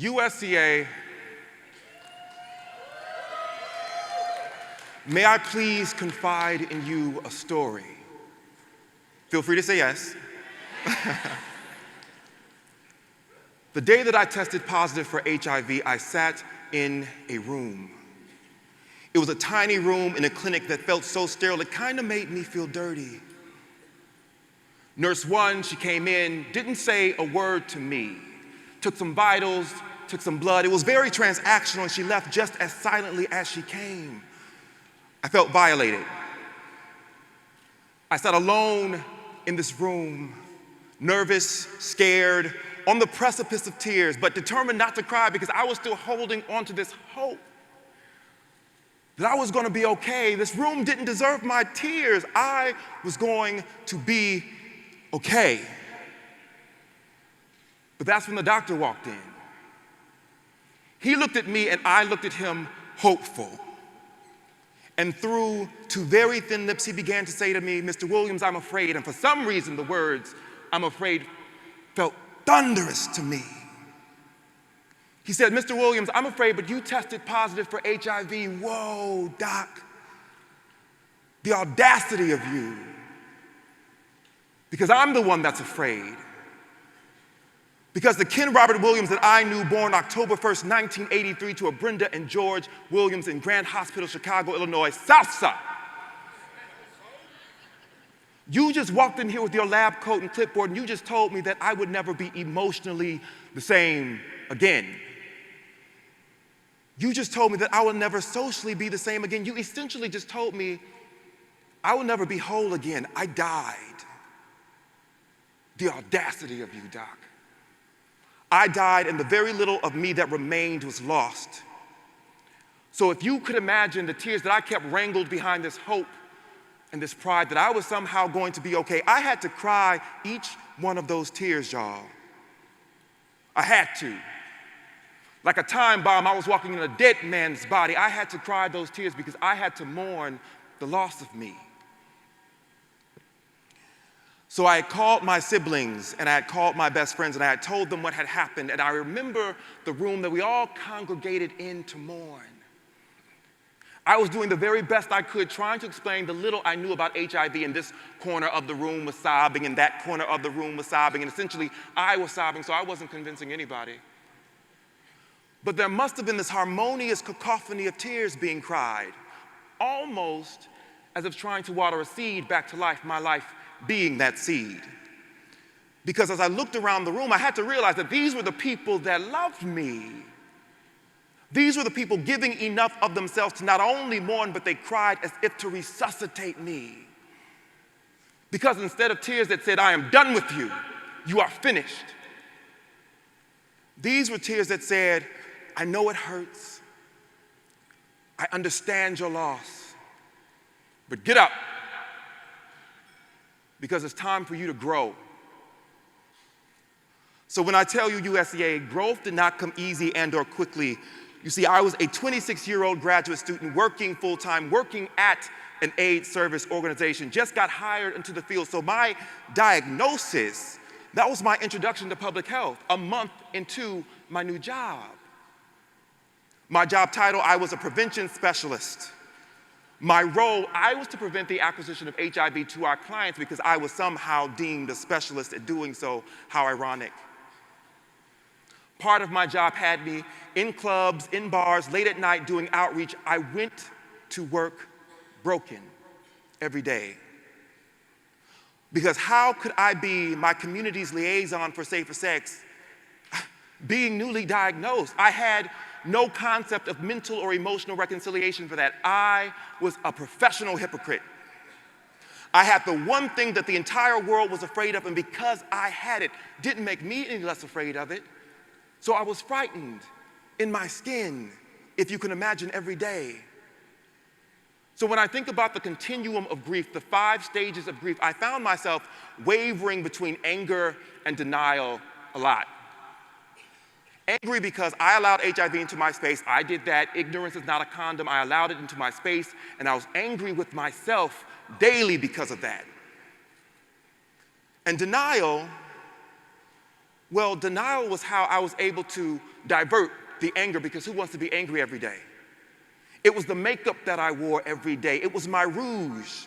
USCA, may I please confide in you a story? Feel free to say yes. The day that I tested positive for HIV, I sat in a room. It was a tiny room in a clinic that felt so sterile, it kind of made me feel dirty. Nurse 1, she came in, didn't say a word to me, took some vitals, took some blood. It was very transactional, and she left just as silently as she came. I felt violated. I sat alone in this room, nervous, scared, on the precipice of tears, but determined not to cry because I was still holding on to this hope that I was going to be okay. This room didn't deserve my tears. I was going to be okay. But that's when the doctor walked in. He looked at me and I looked at him, hopeful. And through two very thin lips, he began to say to me, "Mr. Williams, I'm afraid." And for some reason, the words, "I'm afraid," felt thunderous to me. He said, "Mr. Williams, I'm afraid, but you tested positive for HIV. Whoa, doc. The audacity of you. Because I'm the one that's afraid. Because the Ken Robert Williams that I knew, born October 1st, 1983, to a Brenda and George Williams in Grand Hospital, Chicago, Illinois, Southside. You just walked in here with your lab coat and clipboard, and you just told me that I would never be emotionally the same again. You just told me that I would never socially be the same again. You essentially just told me I will never be whole again. I died. The audacity of you, doc. I died, and the very little of me that remained was lost. So if you could imagine the tears that I kept wrangled behind this hope and this pride that I was somehow going to be okay, I had to cry each one of those tears, y'all. I had to. Like a time bomb, I was walking in a dead man's body. I had to cry those tears because I had to mourn the loss of me. So I had called my siblings, and I had called my best friends, and I had told them what had happened, and I remember the room that we all congregated in to mourn. I was doing the very best I could, trying to explain the little I knew about HIV, and this corner of the room was sobbing, and that corner of the room was sobbing, and essentially I was sobbing, so I wasn't convincing anybody. But there must have been this harmonious cacophony of tears being cried, almost as if trying to water a seed back to life, my life being that seed. Because as I looked around the room, I had to realize that these were the people that loved me. These were the people giving enough of themselves to not only mourn, but they cried as if to resuscitate me. Because instead of tears that said, "I am done with you, you are finished," these were tears that said, "I know it hurts. I understand your loss, but get up. Because it's time for you to grow." So when I tell you USCA, growth did not come easy and or quickly. You see, I was a 26-year-old graduate student working full-time, working at an AIDS service organization, just got hired into the field. So my diagnosis, that was my introduction to public health, a month into my new job. My job title, I was a prevention specialist. My role, I was to prevent the acquisition of HIV to our clients because I was somehow deemed a specialist at doing so. How ironic. Part of my job had me in clubs, in bars, late at night doing outreach. I went to work broken every day. Because how could I be my community's liaison for safer sex being newly diagnosed? I had no concept of mental or emotional reconciliation for that. I was a professional hypocrite. I had the one thing that the entire world was afraid of, and because I had it, didn't make me any less afraid of it. So I was frightened in my skin, if you can imagine, every day. So when I think about the continuum of grief, the 5 stages of grief, I found myself wavering between anger and denial a lot. Angry because I allowed HIV into my space. I did that. Ignorance is not a condom. I allowed it into my space, and I was angry with myself daily because of that. And denial Well, denial was how I was able to divert the anger, because who wants to be angry every day? It was the makeup that I wore every day. It was my rouge.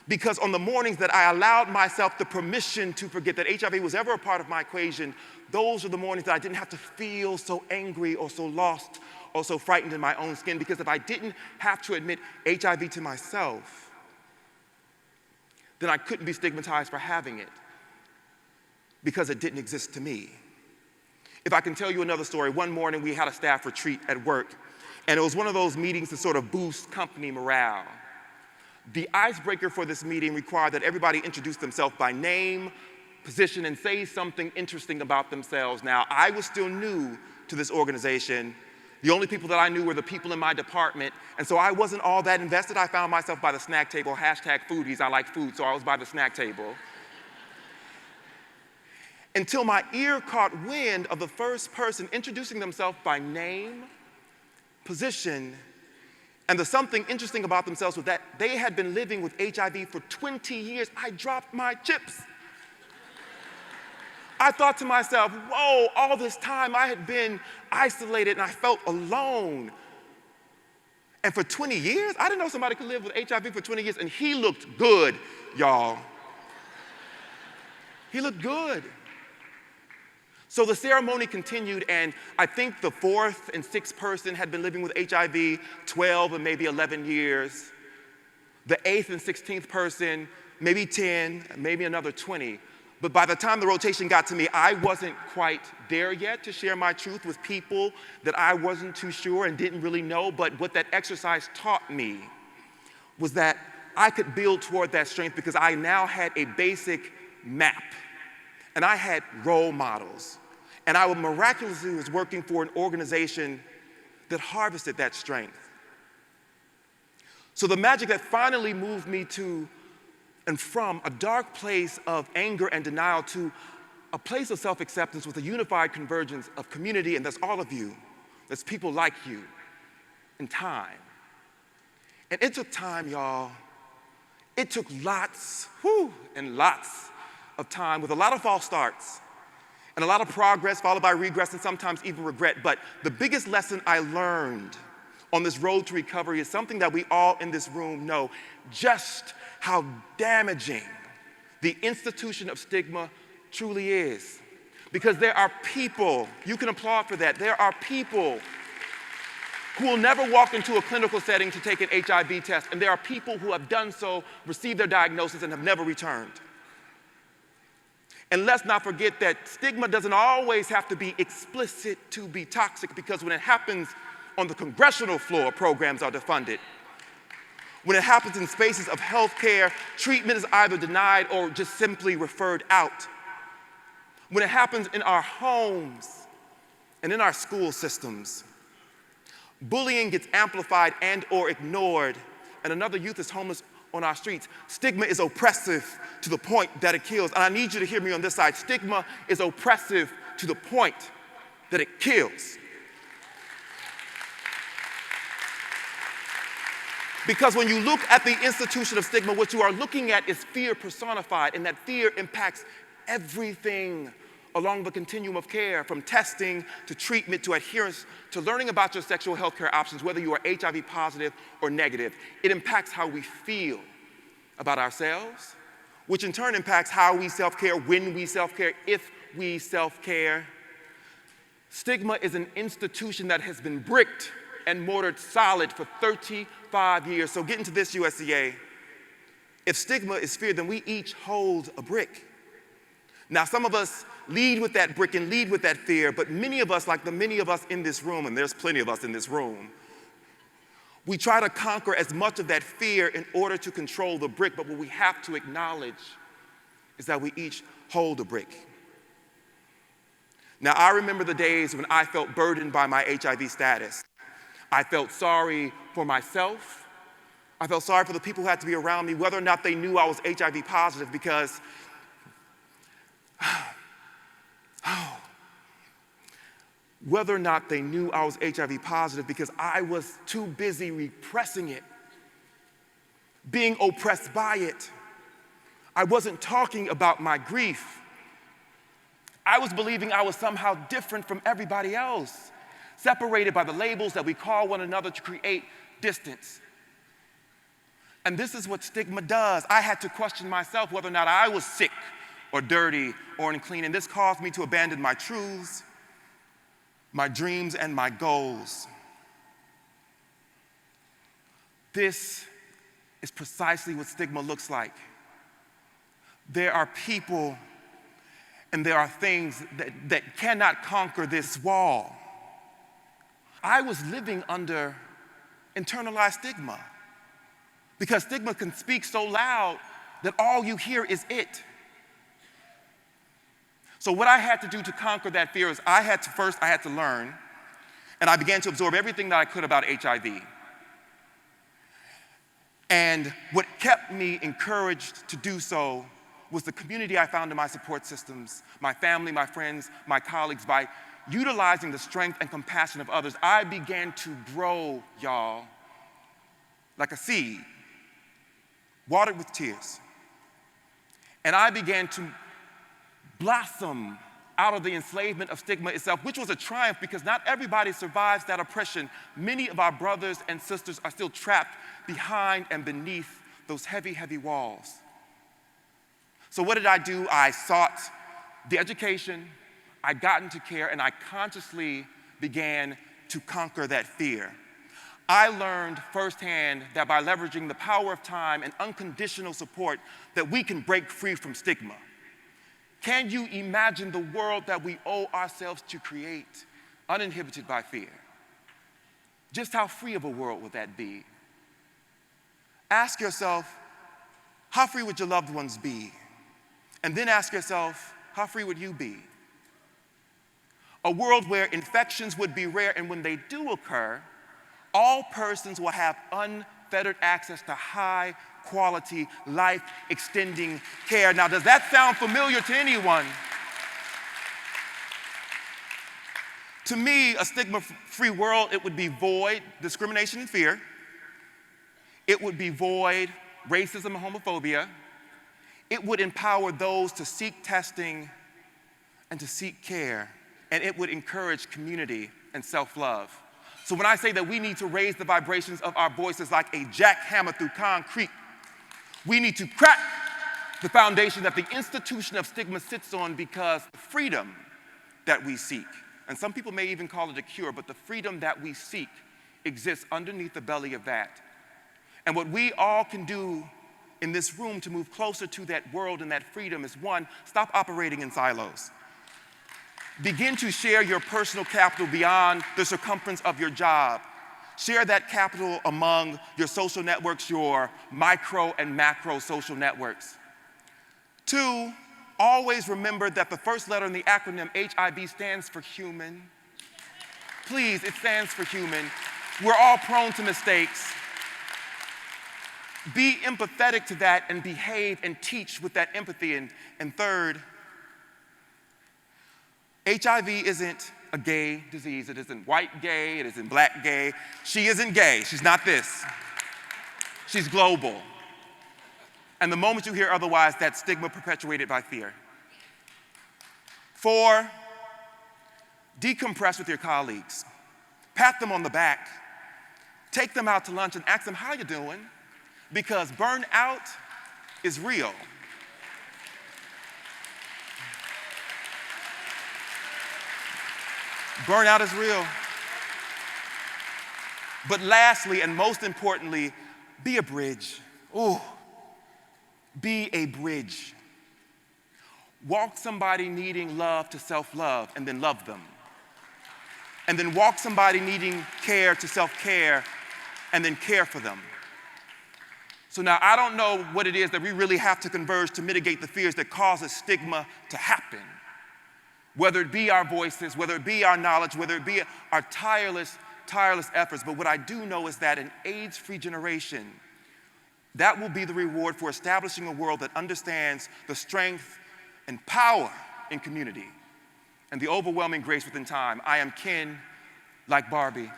Because on the mornings that I allowed myself the permission to forget that HIV was ever a part of my equation, those were the mornings that I didn't have to feel so angry or so lost or so frightened in my own skin. Because if I didn't have to admit HIV to myself, then I couldn't be stigmatized for having it, because it didn't exist to me. If I can tell you another story, one morning we had a staff retreat at work, and it was one of those meetings to sort of boost company morale. The icebreaker for this meeting required that everybody introduce themselves by name, position, and say something interesting about themselves. Now, I was still new to this organization. The only people that I knew were the people in my department, and so I wasn't all that invested. I found myself by the snack table, #foodies, I like food, so I was by the snack table. Until my ear caught wind of the first person introducing themselves by name, position, and the something interesting about themselves was that they had been living with HIV for 20 years. I dropped my chips. I thought to myself, whoa, all this time I had been isolated and I felt alone. And for 20 years, I didn't know somebody could live with HIV for 20 years, and he looked good, y'all. He looked good. So the ceremony continued, and I think the fourth and sixth person had been living with HIV 12 and maybe 11 years. The eighth and 16th person, maybe 10, maybe another 20. But by the time the rotation got to me, I wasn't quite there yet to share my truth with people that I wasn't too sure and didn't really know. But what that exercise taught me was that I could build toward that strength, because I now had a basic map, and I had role models. And I miraculously was working for an organization that harvested that strength. So the magic that finally moved me to and from a dark place of anger and denial to a place of self-acceptance with a unified convergence of community, and that's all of you, that's people like you, in time. And it took time, y'all. It took lots and lots of time with a lot of false starts and a lot of progress followed by regress and sometimes even regret. But the biggest lesson I learned on this road to recovery is something that we all in this room know: just how damaging the institution of stigma truly is. Because there are people, you can applaud for that, there are people who will never walk into a clinical setting to take an HIV test, and there are people who have done so, received their diagnosis, and have never returned. And let's not forget that stigma doesn't always have to be explicit to be toxic, because when it happens on the congressional floor, programs are defunded. When it happens in spaces of healthcare, treatment is either denied or just simply referred out. When it happens in our homes and in our school systems, bullying gets amplified and or ignored, and another youth is homeless on our streets. Stigma is oppressive to the point that it kills. And I need you to hear me on this side. Stigma is oppressive to the point that it kills. Because when you look at the institution of stigma, what you are looking at is fear personified, and that fear impacts everything along the continuum of care, from testing to treatment to adherence to learning about your sexual health care options, whether you are HIV positive or negative. It impacts how we feel about ourselves, which in turn impacts how we self-care, when we self-care, if we self-care. Stigma is an institution that has been bricked and mortared solid for 35 years. So get into this, USCA. If stigma is fear, then we each hold a brick. Now, some of us lead with that brick and lead with that fear, but many of us, like the many of us in this room, and there's plenty of us in this room, we try to conquer as much of that fear in order to control the brick, but what we have to acknowledge is that we each hold a brick. Now, I remember the days when I felt burdened by my HIV status. I felt sorry for myself. I felt sorry for the people who had to be around me, whether or not they knew I was HIV positive, because whether or not they knew I was HIV positive, because I was too busy repressing it, being oppressed by it. I wasn't talking about my grief. I was believing I was somehow different from everybody else, separated by the labels that we call one another to create distance. And this is what stigma does. I had to question myself whether or not I was sick or dirty or unclean, and this caused me to abandon my truths, my dreams, and my goals. This is precisely what stigma looks like. There are people and there are things that cannot conquer this wall. I was living under internalized stigma because stigma can speak so loud that all you hear is it. So what I had to do to conquer that fear is I had to learn, and I began to absorb everything that I could about HIV. And what kept me encouraged to do so was the community I found in my support systems, my family, my friends, my colleagues. By utilizing the strength and compassion of others, I began to grow, y'all, like a seed, watered with tears. And I began to blossom out of the enslavement of stigma itself, which was a triumph because not everybody survives that oppression. Many of our brothers and sisters are still trapped behind and beneath those heavy, heavy walls. So what did I do? I sought the education, I got into care, and I consciously began to conquer that fear. I learned firsthand that by leveraging the power of time and unconditional support that we can break free from stigma. Can you imagine the world that we owe ourselves to create, uninhibited by fear? Just how free of a world would that be? Ask yourself, how free would your loved ones be? And then ask yourself, how free would you be? A world where infections would be rare, and when they do occur, all persons will have unfettered access to high-quality, life-extending care. Now, does that sound familiar to anyone? To me, a stigma-free world, it would be void discrimination and fear. It would be void racism and homophobia. It would empower those to seek testing and to seek care. And it would encourage community and self-love. So when I say that we need to raise the vibrations of our voices like a jackhammer through concrete, we need to crack the foundation that the institution of stigma sits on, because the freedom that we seek, and some people may even call it a cure, but the freedom that we seek exists underneath the belly of that. And what we all can do in this room to move closer to that world and that freedom is, one, stop operating in silos. Begin to share your personal capital beyond the circumference of your job. Share that capital among your social networks, your micro and macro social networks. Two, always remember that the first letter in the acronym HIV stands for human. Please, it stands for human. We're all prone to mistakes. Be empathetic to that and behave and teach with that empathy. And third, HIV isn't a gay disease. It isn't white gay. It isn't black gay. She isn't gay. She's not this. She's global. And the moment you hear otherwise, that's stigma perpetuated by fear. 4, decompress with your colleagues. Pat them on the back. Take them out to lunch and ask them, how you doing? Because burnout is real. Burnout is real. But lastly, and most importantly, be a bridge. Ooh, be a bridge. Walk somebody needing love to self-love and then love them. And then walk somebody needing care to self-care and then care for them. So now I don't know what it is that we really have to converge to mitigate the fears that causes stigma to happen. Whether it be our voices, whether it be our knowledge, whether it be our tireless efforts. But what I do know is that an AIDS-free generation, that will be the reward for establishing a world that understands the strength and power in community and the overwhelming grace within time. I am kin like Barbie.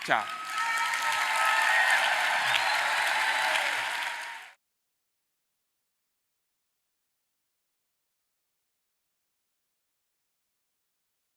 Ciao.